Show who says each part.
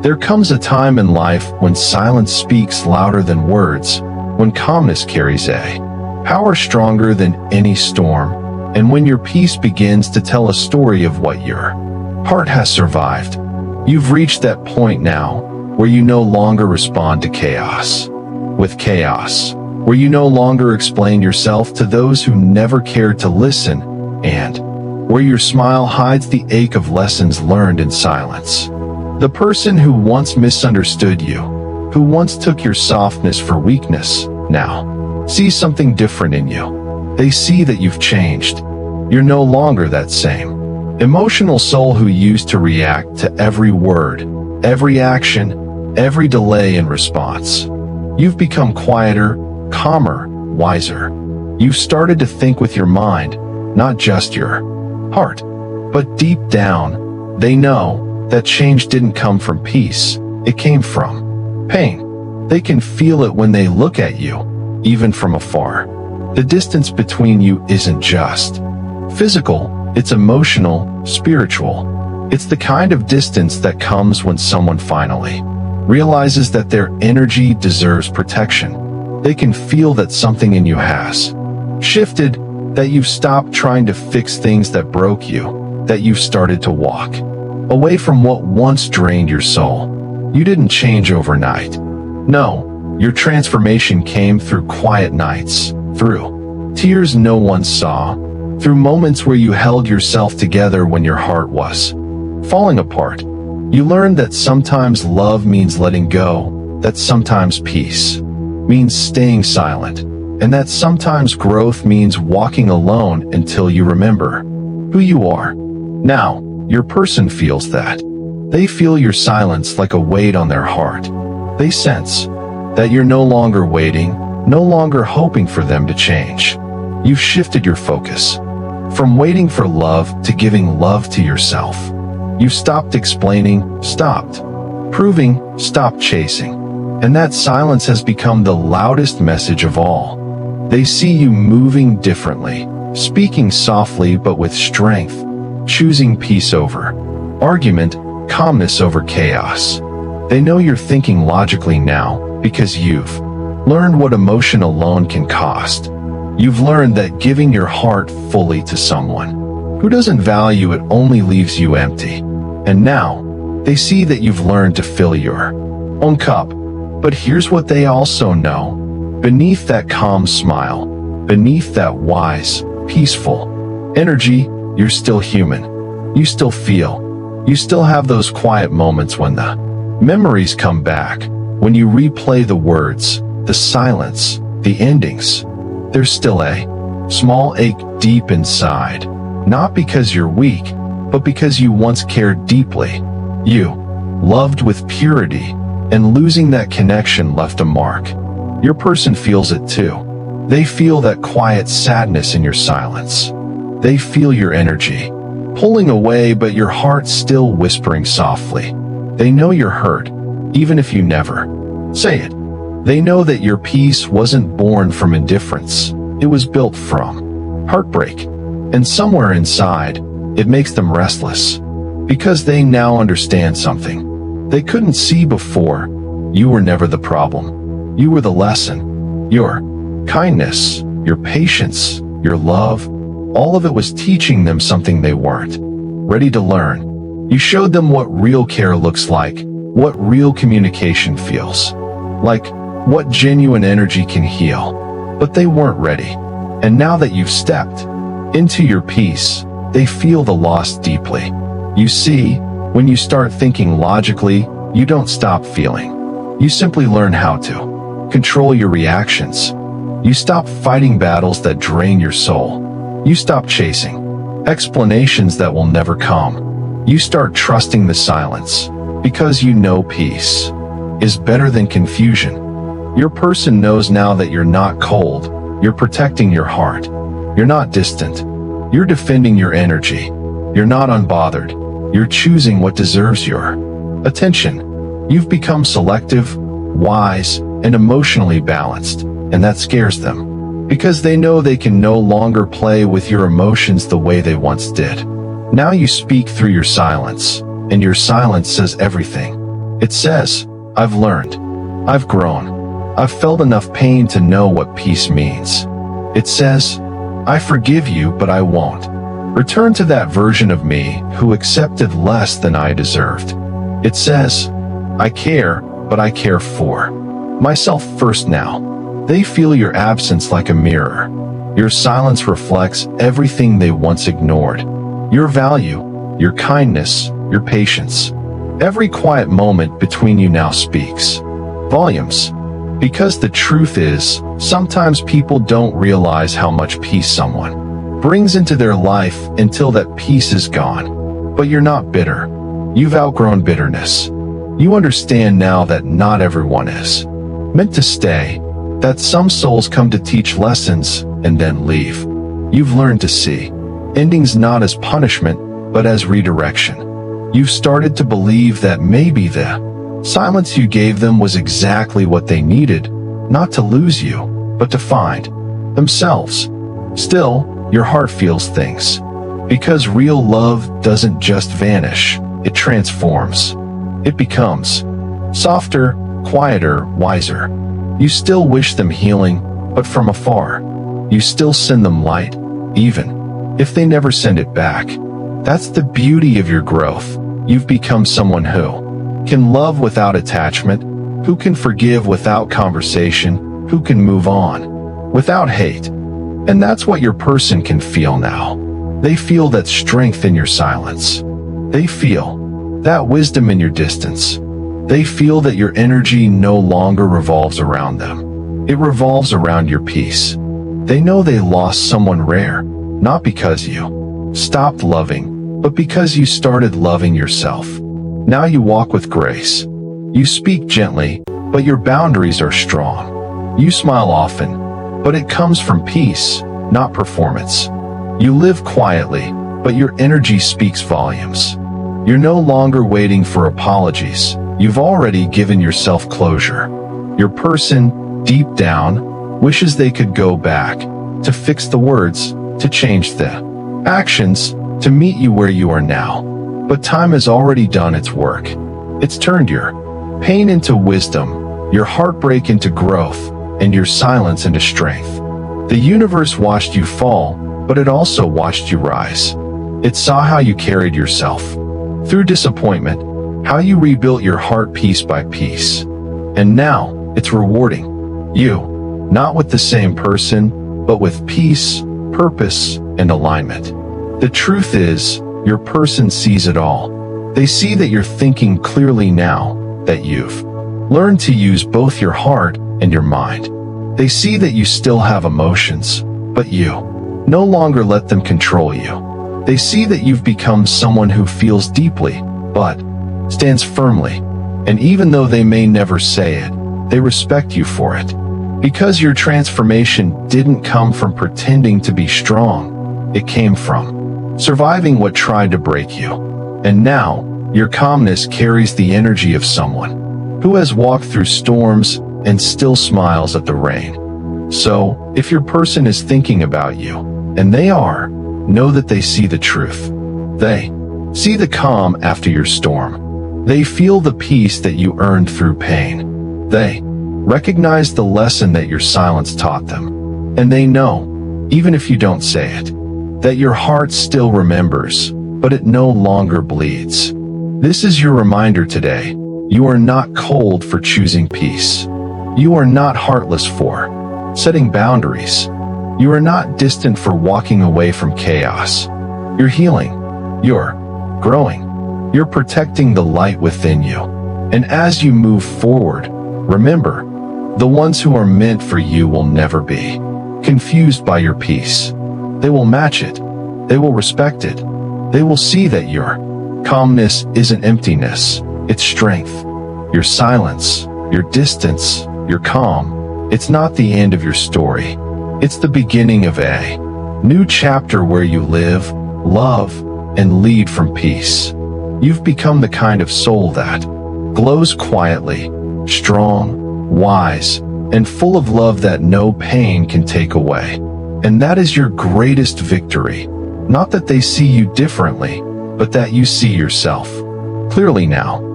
Speaker 1: There comes a time in life when silence speaks louder than words, when calmness carries a power stronger than any storm, and when your peace begins to tell a story of what your heart has survived. You've reached that point now, where you no longer respond to chaos with chaos, where you no longer explain yourself to those who never cared to listen, and where your smile hides the ache of lessons learned in silence. The person who once misunderstood you, who once took your softness for weakness, now sees something different in you. They see that you've changed. You're no longer that same emotional soul who used to react to every word, every action, every delay in response. You've become quieter, calmer, wiser. You've started to think with your mind, not just your heart. But deep down, they know that change didn't come from peace, it came from pain. They can feel it when they look at you, even from afar. The distance between you isn't just physical, it's emotional, spiritual. It's the kind of distance that comes when someone finally realizes that their energy deserves protection. They can feel that something in you has shifted, that you've stopped trying to fix things that broke you, that you've started to walk away from what once drained your soul. You didn't change overnight. No, your transformation came through quiet nights, through tears no one saw, through moments where you held yourself together when your heart was falling apart. You learned that sometimes love means letting go, that sometimes peace means staying silent, and that sometimes growth means walking alone until you remember who you are. Now, your person feels that. They feel your silence like a weight on their heart. They sense that you're no longer waiting, no longer hoping for them to change. You've shifted your focus from waiting for love to giving love to yourself. You've stopped explaining, stopped proving, stopped chasing. And that silence has become the loudest message of all. They see you moving differently, speaking softly but with strength, choosing peace over argument, calmness over chaos. They know you're thinking logically now because you've learned what emotion alone can cost. You've learned that giving your heart fully to someone who doesn't value it only leaves you empty. And now, they see that you've learned to fill your own cup. But here's what they also know. Beneath that calm smile, beneath that wise, peaceful energy, you're still human. You still feel. You still have those quiet moments when the memories come back, when you replay the words, the silence, the endings. There's still a small ache deep inside, not because you're weak, but because you once cared deeply. You loved with purity, and losing that connection left a mark. Your person feels it too. They feel that quiet sadness in your silence. They feel your energy pulling away, but your heart still whispering softly. They know you're hurt, even if you never say it. They know that your peace wasn't born from indifference. It was built from heartbreak. And somewhere inside, it makes them restless. Because they now understand something they couldn't see before. You were never the problem. You were the lesson. Your kindness, your patience, your love, all of it was teaching them something they weren't ready to learn. You showed them what real care looks like, what real communication feels like, what genuine energy can heal. But they weren't ready. And now that you've stepped into your peace, they feel the loss deeply. You see, when you start thinking logically, you don't stop feeling. You simply learn how to control your reactions. You stop fighting battles that drain your soul. You stop chasing explanations that will never come. You start trusting the silence, because you know peace is better than confusion. Your person knows now that you're not cold, you're protecting your heart. You're not distant, you're defending your energy. You're not unbothered, you're choosing what deserves your attention. You've become selective, wise, and emotionally balanced, and that scares them, because they know they can no longer play with your emotions the way they once did. Now you speak through your silence, and your silence says everything. It says, I've learned. I've grown. I've felt enough pain to know what peace means. It says, I forgive you, but I won't return to that version of me who accepted less than I deserved. It says, I care, but I care for myself first now. They feel your absence like a mirror. Your silence reflects everything they once ignored. Your value, your kindness, your patience. Every quiet moment between you now speaks volumes. Because the truth is, sometimes people don't realize how much peace someone brings into their life until that peace is gone. But you're not bitter. You've outgrown bitterness. You understand now that not everyone is meant to stay, that some souls come to teach lessons and then leave. You've learned to see endings not as punishment, but as redirection. You've started to believe that maybe the silence you gave them was exactly what they needed, not to lose you, but to find themselves. Still, your heart feels things. Because real love doesn't just vanish, it transforms. It becomes softer, quieter, wiser. You still wish them healing, but from afar. You still send them light, even if they never send it back. That's the beauty of your growth. You've become someone who can love without attachment, who can forgive without conversation, who can move on without hate. And that's what your person can feel now. They feel that strength in your silence. They feel that wisdom in your distance. They feel that your energy no longer revolves around them. It revolves around your peace. They know they lost someone rare, not because you stopped loving, but because you started loving yourself. Now you walk with grace. You speak gently, but your boundaries are strong. You smile often, but it comes from peace, not performance. You live quietly, but your energy speaks volumes. You're no longer waiting for apologies. You've already given yourself closure. Your person, deep down, wishes they could go back, to fix the words, to change the actions, to meet you where you are now. But time has already done its work. It's turned your pain into wisdom, your heartbreak into growth, and your silence into strength. The universe watched you fall, but it also watched you rise. It saw how you carried yourself through disappointment, how you rebuilt your heart piece by piece. And now, it's rewarding you, not with the same person, but with peace, purpose, and alignment. The truth is, your person sees it all. They see that you're thinking clearly now, that you've learned to use both your heart and your mind. They see that you still have emotions, but you no longer let them control you. They see that you've become someone who feels deeply, but stands firmly. And even though they may never say it, they respect you for it. Because your transformation didn't come from pretending to be strong. It came from surviving what tried to break you. And now, your calmness carries the energy of someone who has walked through storms and still smiles at the rain. So, if your person is thinking about you, and they are, know that they see the truth. They see the calm after your storm. They feel the peace that you earned through pain. They recognize the lesson that your silence taught them. And they know, even if you don't say it, that your heart still remembers, but it no longer bleeds. This is your reminder today. You are not cold for choosing peace. You are not heartless for setting boundaries. You are not distant for walking away from chaos. You're healing. You're growing. You're protecting the light within you. And as you move forward, remember, the ones who are meant for you will never be confused by your peace. They will match it. They will respect it. They will see that your calmness isn't emptiness. It's strength. Your silence, your distance, your calm. It's not the end of your story. It's the beginning of a new chapter where you live, love, and lead from peace. You've become the kind of soul that glows quietly, strong, wise, and full of love that no pain can take away. And that is your greatest victory. Not that they see you differently, but that you see yourself clearly now.